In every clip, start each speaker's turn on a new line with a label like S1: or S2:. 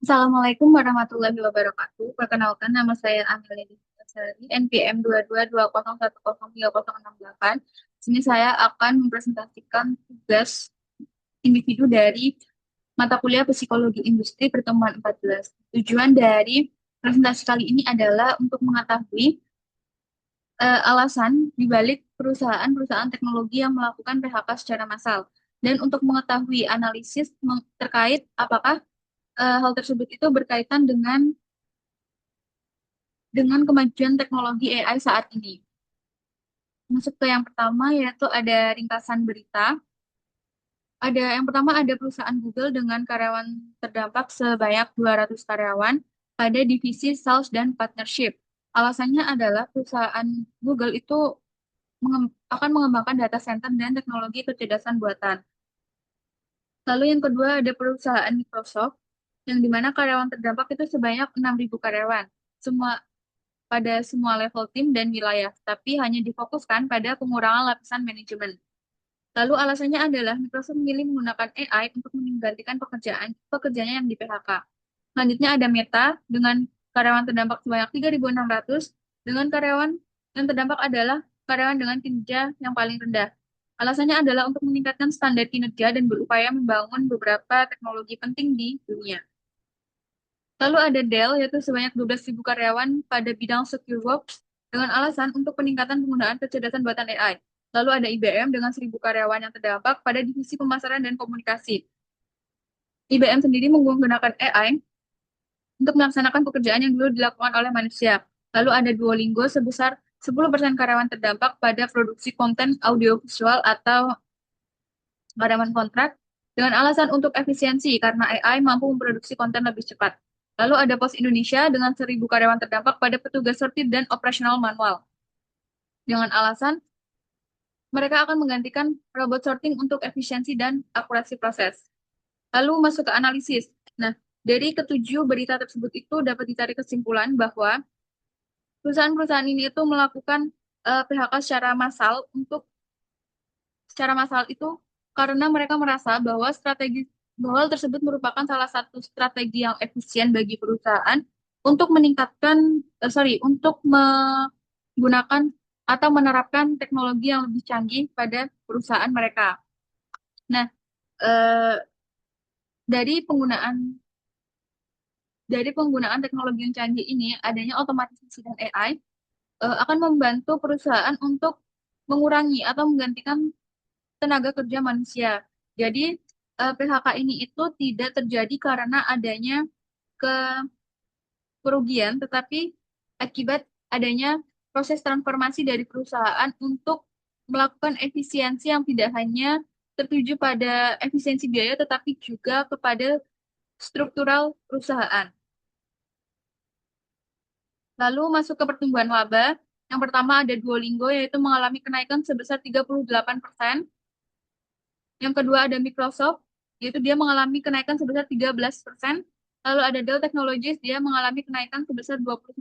S1: Assalamualaikum warahmatullahi wabarakatuh. Perkenalkan, nama saya Amelia Dinasari, NPM 2220103038. Di sini saya akan mempresentasikan tugas individu dari mata kuliah Psikologi Industri pertemuan 14. Tujuan dari presentasi kali ini adalah untuk mengetahui alasan dibalik perusahaan-perusahaan teknologi yang melakukan PHK secara massal. Dan untuk mengetahui analisis terkait apakah hal tersebut itu berkaitan dengan kemajuan teknologi AI saat ini. Masuk ke yang pertama yaitu ada ringkasan berita. Yang pertama ada perusahaan Google dengan karyawan terdampak sebanyak 200 karyawan pada divisi sales dan partnership. Alasannya adalah perusahaan Google itu akan mengembangkan data center dan teknologi kecerdasan buatan. Lalu yang kedua ada perusahaan Microsoft yang dimana karyawan terdampak itu sebanyak 6.000 karyawan. Semua pada semua level tim dan wilayah, tapi hanya difokuskan pada pengurangan lapisan manajemen. Lalu alasannya adalah Microsoft memilih menggunakan AI untuk menggantikan pekerjaannya yang di PHK. Selanjutnya ada Meta dengan karyawan terdampak sebanyak 3.600, dengan karyawan yang terdampak adalah karyawan dengan kinerja yang paling rendah. Alasannya adalah untuk meningkatkan standar kinerja dan berupaya membangun beberapa teknologi penting di dunia. Lalu ada Dell, yaitu sebanyak 12.000 karyawan pada bidang Secure Works dengan alasan untuk peningkatan penggunaan kecerdasan buatan AI. Lalu ada IBM dengan 1.000 karyawan yang terdampak pada divisi pemasaran dan komunikasi. IBM sendiri menggunakan AI untuk melaksanakan pekerjaan yang dulu dilakukan oleh manusia. Lalu ada Duolingo sebesar 10% karyawan terdampak pada produksi konten audiovisual atau karyawan kontrak dengan alasan untuk efisiensi karena AI mampu memproduksi konten lebih cepat. Lalu ada Pos Indonesia dengan 1.000 karyawan terdampak pada petugas sortir dan operasional manual. Dengan alasan mereka akan menggantikan robot sorting untuk efisiensi dan akurasi proses. Lalu masuk ke analisis. Nah, dari ketujuh berita tersebut itu dapat ditarik kesimpulan bahwa perusahaan-perusahaan ini itu melakukan PHK secara massal itu karena mereka merasa bahwa hal tersebut merupakan salah satu strategi yang efisien bagi perusahaan untuk untuk menggunakan atau menerapkan teknologi yang lebih canggih pada perusahaan mereka. Nah, eh, dari penggunaan teknologi yang canggih ini, adanya otomatisasi dan AI akan membantu perusahaan untuk mengurangi atau menggantikan tenaga kerja manusia. Jadi PHK ini itu tidak terjadi karena adanya kerugian, tetapi akibat adanya proses transformasi dari perusahaan untuk melakukan efisiensi yang tidak hanya tertuju pada efisiensi biaya, tetapi juga kepada struktural perusahaan. Lalu masuk ke pertumbuhan laba. Yang pertama ada Duolingo, yaitu mengalami kenaikan sebesar 38%. Yang kedua ada Microsoft, yaitu dia mengalami kenaikan sebesar 13%. Lalu ada Dell Technologies, dia mengalami kenaikan sebesar 29%.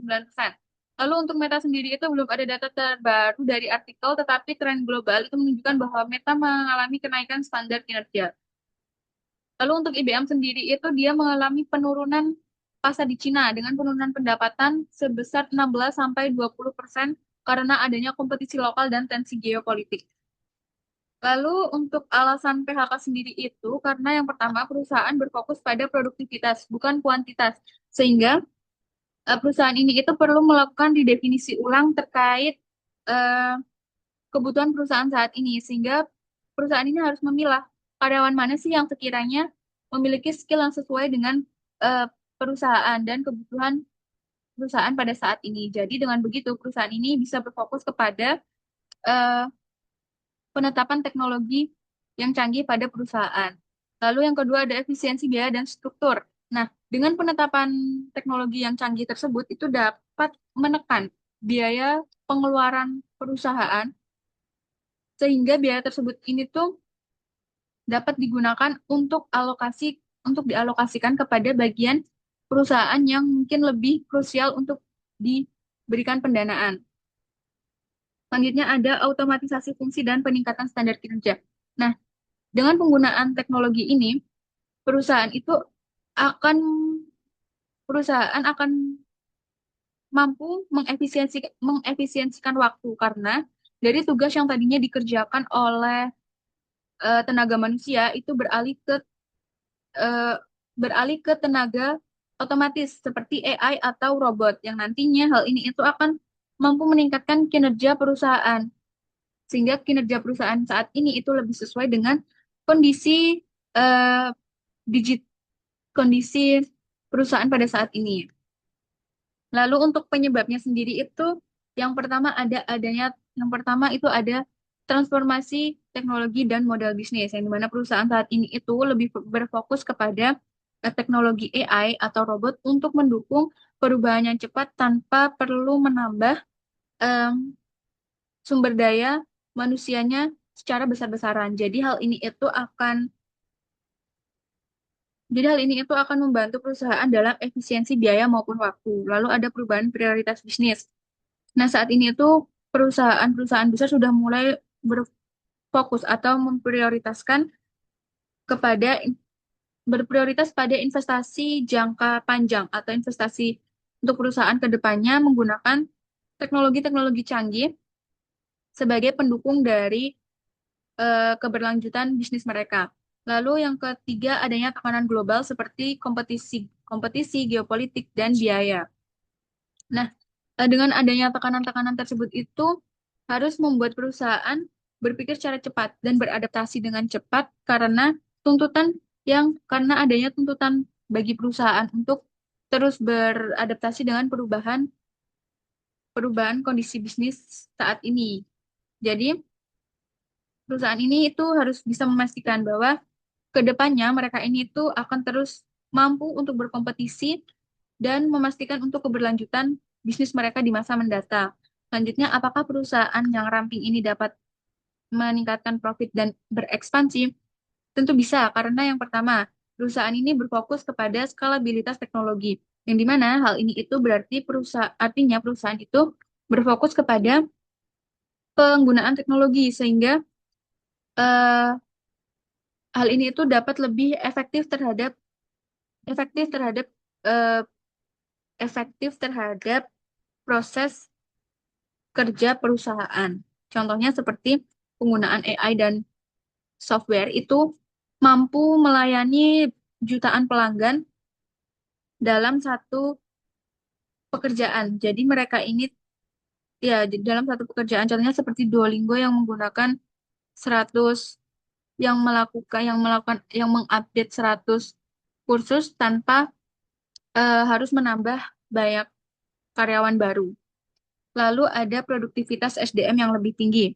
S1: Lalu untuk Meta sendiri itu belum ada data terbaru dari artikel, tetapi tren global itu menunjukkan bahwa Meta mengalami kenaikan standar kinerja. Lalu untuk IBM sendiri itu dia mengalami penurunan pasar di Cina dengan penurunan pendapatan sebesar 16-20% karena adanya kompetisi lokal dan tensi geopolitik. Lalu untuk alasan PHK sendiri itu karena yang pertama perusahaan berfokus pada produktivitas bukan kuantitas. Sehingga perusahaan ini itu perlu melakukan redefinisi ulang terkait eh, kebutuhan perusahaan saat ini sehingga perusahaan ini harus memilah karyawan mana sih yang sekiranya memiliki skill yang sesuai dengan eh, perusahaan dan kebutuhan perusahaan pada saat ini. Jadi dengan begitu perusahaan ini bisa berfokus kepada eh, penetapan teknologi yang canggih pada perusahaan. Lalu yang kedua ada efisiensi biaya dan struktur. Nah, dengan penetapan teknologi yang canggih tersebut itu dapat menekan biaya pengeluaran perusahaan sehingga biaya tersebut ini tuh dapat digunakan untuk dialokasikan kepada bagian perusahaan yang mungkin lebih krusial untuk diberikan pendanaan. Selanjutnya ada otomatisasi fungsi dan peningkatan standar kinerja. Nah, dengan penggunaan teknologi ini, perusahaan itu akan perusahaan akan mampu mengefisiensikan waktu karena dari tugas yang tadinya dikerjakan oleh tenaga manusia itu eh, beralih ke tenaga otomatis seperti AI atau robot yang nantinya hal ini itu akan mampu meningkatkan kinerja perusahaan sehingga kinerja perusahaan saat ini itu lebih sesuai dengan kondisi eh, digit kondisi perusahaan pada saat ini. Lalu untuk penyebabnya sendiri itu yang pertama itu ada transformasi teknologi dan modal bisnis yang dimana perusahaan saat ini itu lebih berfokus kepada teknologi AI atau robot untuk mendukung perubahan yang cepat tanpa perlu menambah em, sumber daya manusianya secara besar-besaran. Jadi hal ini itu akan membantu perusahaan dalam efisiensi biaya maupun waktu. Lalu ada perubahan prioritas bisnis. Nah, saat ini itu perusahaan-perusahaan besar sudah mulai berfokus atau kepada berprioritas pada investasi jangka panjang atau investasi untuk perusahaan ke depannya menggunakan teknologi-teknologi canggih sebagai pendukung dari keberlanjutan bisnis mereka. Lalu yang ketiga adanya tekanan global seperti kompetisi geopolitik dan biaya. Nah, dengan adanya tekanan-tekanan tersebut itu harus membuat perusahaan berpikir secara cepat dan beradaptasi dengan cepat tuntutan karena adanya tuntutan bagi perusahaan untuk terus beradaptasi dengan perubahan perubahan kondisi bisnis saat ini. Jadi, perusahaan ini itu harus bisa memastikan bahwa ke depannya mereka ini itu akan terus mampu untuk berkompetisi dan memastikan untuk keberlanjutan bisnis mereka di masa mendatang. Selanjutnya, apakah perusahaan yang ramping ini dapat meningkatkan profit dan berekspansi? Tentu bisa, karena yang pertama, perusahaan ini berfokus kepada skalabilitas teknologi, yang dimana hal ini itu berarti artinya perusahaan itu berfokus kepada penggunaan teknologi, sehingga eh, hal ini itu dapat lebih efektif terhadap eh, efektif terhadap proses kerja perusahaan. Contohnya seperti penggunaan AI dan software itu mampu melayani jutaan pelanggan dalam satu pekerjaan. Jadi mereka ini dalam satu pekerjaan contohnya seperti Duolingo yang menggunakan 100 yang mengupdate 100 kursus tanpa harus menambah banyak karyawan baru. Lalu ada produktivitas SDM yang lebih tinggi.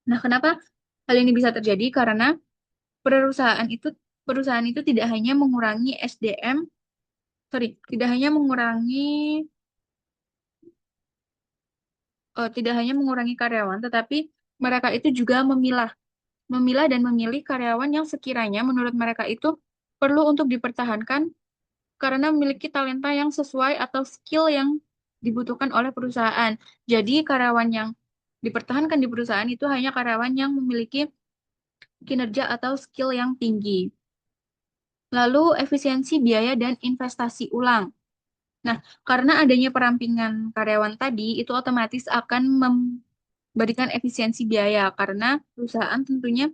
S1: Nah, kenapa hal ini bisa terjadi? Karena perusahaan itu perusahaan itu tidak hanya mengurangi tidak hanya mengurangi karyawan, tetapi mereka itu juga memilah dan memilih karyawan yang sekiranya menurut mereka itu perlu untuk dipertahankan karena memiliki talenta yang sesuai atau skill yang dibutuhkan oleh perusahaan. Jadi karyawan yang dipertahankan di perusahaan itu hanya karyawan yang memiliki kinerja atau skill yang tinggi. Lalu efisiensi biaya dan investasi ulang. Nah, karena adanya perampingan karyawan tadi, itu otomatis akan memberikan efisiensi biaya karena perusahaan tentunya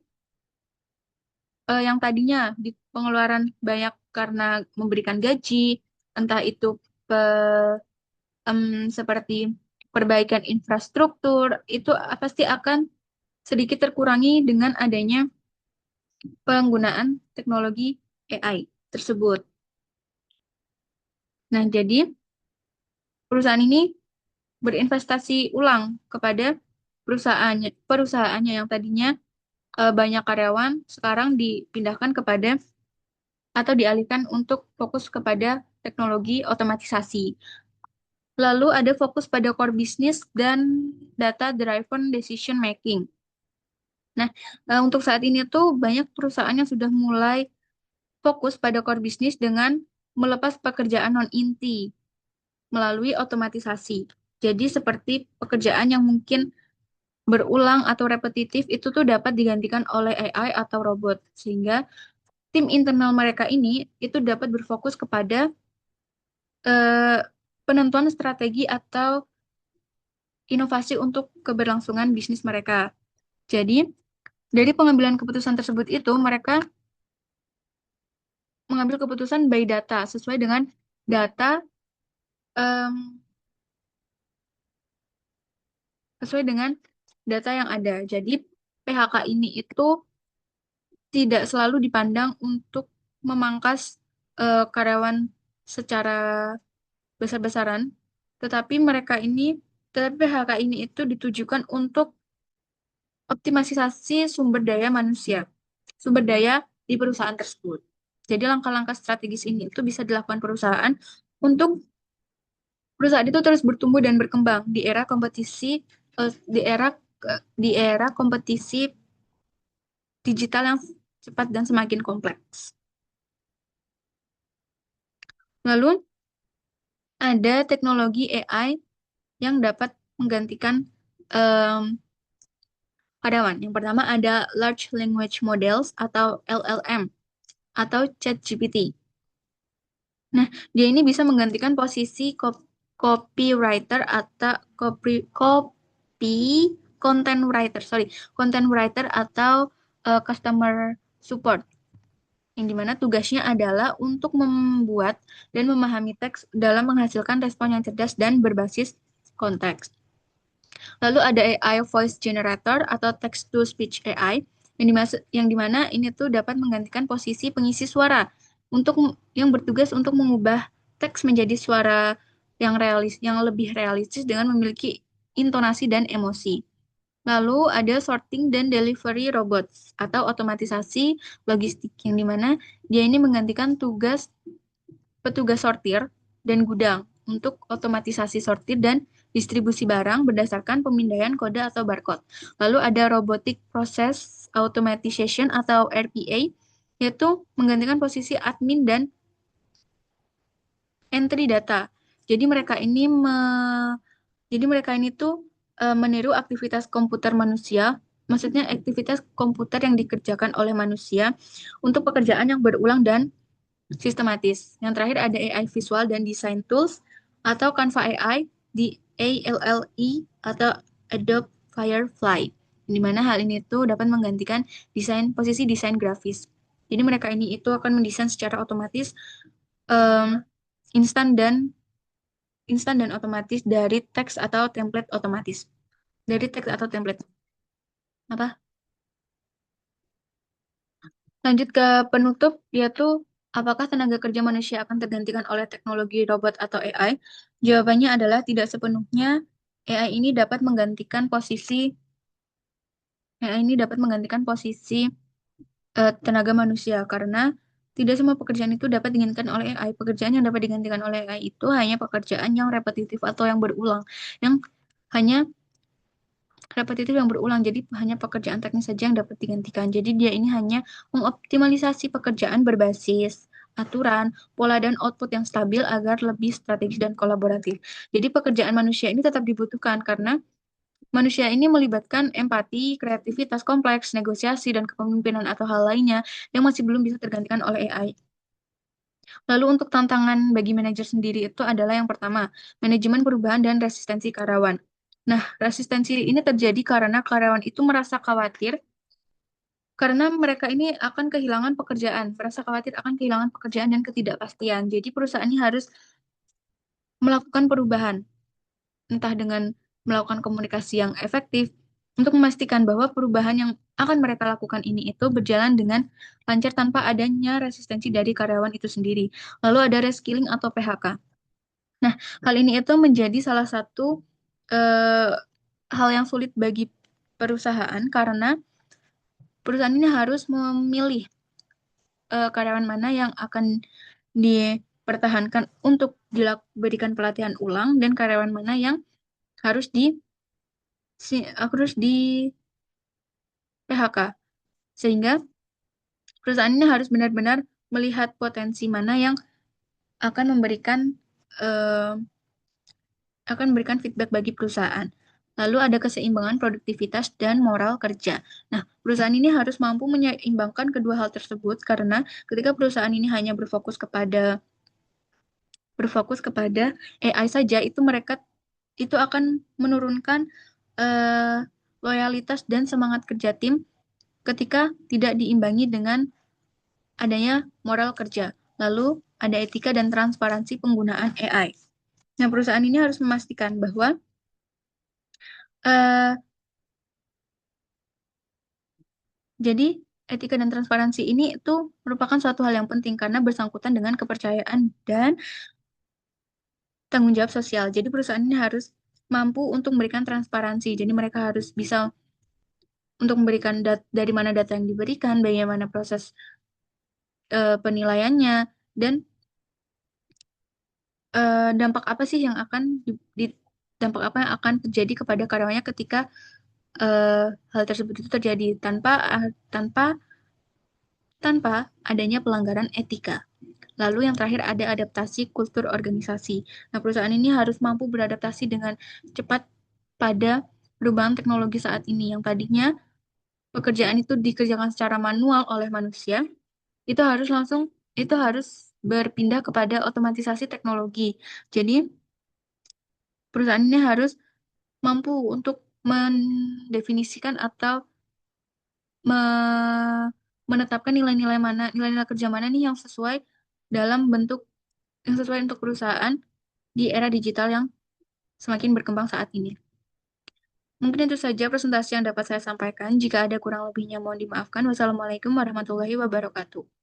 S1: yang tadinya di pengeluaran banyak karena memberikan gaji, entah itu pe- seperti perbaikan infrastruktur, itu pasti akan sedikit terkurangi dengan adanya penggunaan teknologi AI tersebut. Nah, jadi perusahaan ini berinvestasi ulang kepada perusahaannya yang tadinya banyak karyawan sekarang dipindahkan kepada atau dialihkan untuk fokus kepada teknologi otomatisasi. Lalu ada fokus pada core business dan data driven decision making. Nah, untuk saat ini tuh banyak perusahaan yang sudah mulai fokus pada core business dengan melepas pekerjaan non inti melalui otomatisasi. Jadi seperti pekerjaan yang mungkin berulang atau repetitif itu tuh dapat digantikan oleh AI atau robot sehingga tim internal mereka ini itu dapat berfokus kepada eh, penentuan strategi atau inovasi untuk keberlangsungan bisnis mereka. Jadi, dari pengambilan keputusan tersebut itu, mereka mengambil keputusan by data, sesuai dengan data, em, sesuai dengan data yang ada. Jadi, PHK ini itu tidak selalu dipandang untuk memangkas karyawan secara besar-besaran, tetapi tetapi PHK ini itu ditujukan untuk optimalisasi sumber daya manusia, sumber daya di perusahaan tersebut. Jadi langkah-langkah strategis ini itu bisa dilakukan perusahaan untuk perusahaan itu terus bertumbuh dan berkembang di era kompetisi, di era kompetisi digital yang cepat dan semakin kompleks. Lalu ada teknologi AI yang dapat menggantikan em, karyawan. Yang pertama ada Large Language Models atau LLM atau ChatGPT. Nah, dia ini bisa menggantikan posisi copywriter atau copy content writer, sorry, content writer atau customer support, yang dimana tugasnya adalah untuk membuat dan memahami teks dalam menghasilkan respon yang cerdas dan berbasis konteks. Lalu ada AI voice generator atau text to speech AI yang dimana ini tuh dapat menggantikan posisi pengisi suara yang bertugas untuk mengubah teks menjadi suara yang lebih realistis dengan memiliki intonasi dan emosi. Lalu ada sorting dan delivery robots atau otomatisasi logistik yang dimana dia ini menggantikan petugas sortir dan gudang untuk otomatisasi sortir dan distribusi barang berdasarkan pemindaian kode atau barcode. Lalu ada Robotic Process Automation atau RPA, yaitu menggantikan posisi admin dan entry data. Jadi mereka ini tuh meniru aktivitas komputer manusia, maksudnya aktivitas komputer yang dikerjakan oleh manusia untuk pekerjaan yang berulang dan sistematis. Yang terakhir ada AI Visual dan Design Tools atau Canva AI di ALLE atau Adobe Firefly. Di mana hal ini tuh dapat menggantikan posisi desain grafis. Jadi mereka ini itu akan mendesain secara otomatis, em, instan dan otomatis dari teks atau template otomatis. Dari teks atau template. Apa? Lanjut ke penutup, yaitu apakah tenaga kerja manusia akan tergantikan oleh teknologi robot atau AI? Jawabannya adalah tidak sepenuhnya. AI ini dapat menggantikan posisi AI ini dapat menggantikan posisi tenaga manusia karena tidak semua pekerjaan itu dapat digantikan oleh AI. Pekerjaan yang dapat digantikan oleh AI itu hanya pekerjaan yang repetitif atau yang berulang, yang hanya repetitif yang berulang. Jadi hanya pekerjaan teknis saja yang dapat digantikan. Jadi dia ini hanya mengoptimalisasi pekerjaan berbasis aturan, pola dan output yang stabil agar lebih strategis dan kolaboratif. Jadi pekerjaan manusia ini tetap dibutuhkan karena manusia ini melibatkan empati, kreativitas kompleks, negosiasi, dan kepemimpinan atau hal lainnya yang masih belum bisa tergantikan oleh AI. Lalu untuk tantangan bagi manajer sendiri itu adalah yang pertama, manajemen perubahan dan resistensi karyawan. Nah, resistensi ini terjadi karena karyawan itu merasa khawatir karena mereka ini akan kehilangan pekerjaan, merasa khawatir akan kehilangan pekerjaan dan ketidakpastian. Jadi perusahaan ini harus melakukan perubahan, entah dengan melakukan komunikasi yang efektif untuk memastikan bahwa perubahan yang akan mereka lakukan ini itu berjalan dengan lancar tanpa adanya resistensi dari karyawan itu sendiri. Lalu ada reskilling atau PHK. Nah, hal ini itu menjadi salah satu eh, hal yang sulit bagi perusahaan karena perusahaan ini harus memilih karyawan mana yang akan dipertahankan untuk diberikan pelatihan ulang dan karyawan mana yang harus harus di PHK. Sehingga perusahaan ini harus benar-benar melihat potensi mana yang akan eh, memberikan feedback bagi perusahaan. Lalu ada keseimbangan produktivitas dan moral kerja. Nah, perusahaan ini harus mampu menyeimbangkan kedua hal tersebut karena ketika perusahaan ini hanya berfokus berfokus kepada AI saja, itu mereka itu akan menurunkan eh, loyalitas dan semangat kerja tim ketika tidak diimbangi dengan adanya moral kerja. Lalu ada etika dan transparansi penggunaan AI. Nah, perusahaan ini harus memastikan bahwa eh, jadi etika dan transparansi ini itu merupakan suatu hal yang penting karena bersangkutan dengan kepercayaan dan tanggung jawab sosial. Jadi perusahaan ini harus mampu untuk memberikan transparansi. Jadi mereka harus bisa untuk memberikan dari mana data yang diberikan, bagaimana proses penilaiannya, dan dampak apa sih yang akan dampak apa yang akan terjadi kepada karyawannya ketika eh, hal tersebut itu terjadi tanpa tanpa adanya pelanggaran etika. Lalu yang terakhir ada adaptasi kultur organisasi. Nah, perusahaan ini harus mampu beradaptasi dengan cepat pada perubahan teknologi saat ini yang tadinya pekerjaan itu dikerjakan secara manual oleh manusia, itu harus langsung itu harus berpindah kepada otomatisasi teknologi. Jadi, perusahaan ini harus mampu untuk mendefinisikan atau me- menetapkan nilai-nilai mana, nilai-nilai kerja mana nih yang sesuai dalam bentuk yang sesuai untuk perusahaan di era digital yang semakin berkembang saat ini. Mungkin itu saja presentasi yang dapat saya sampaikan. Jika ada kurang lebihnya mohon dimaafkan. Wassalamualaikum warahmatullahi wabarakatuh.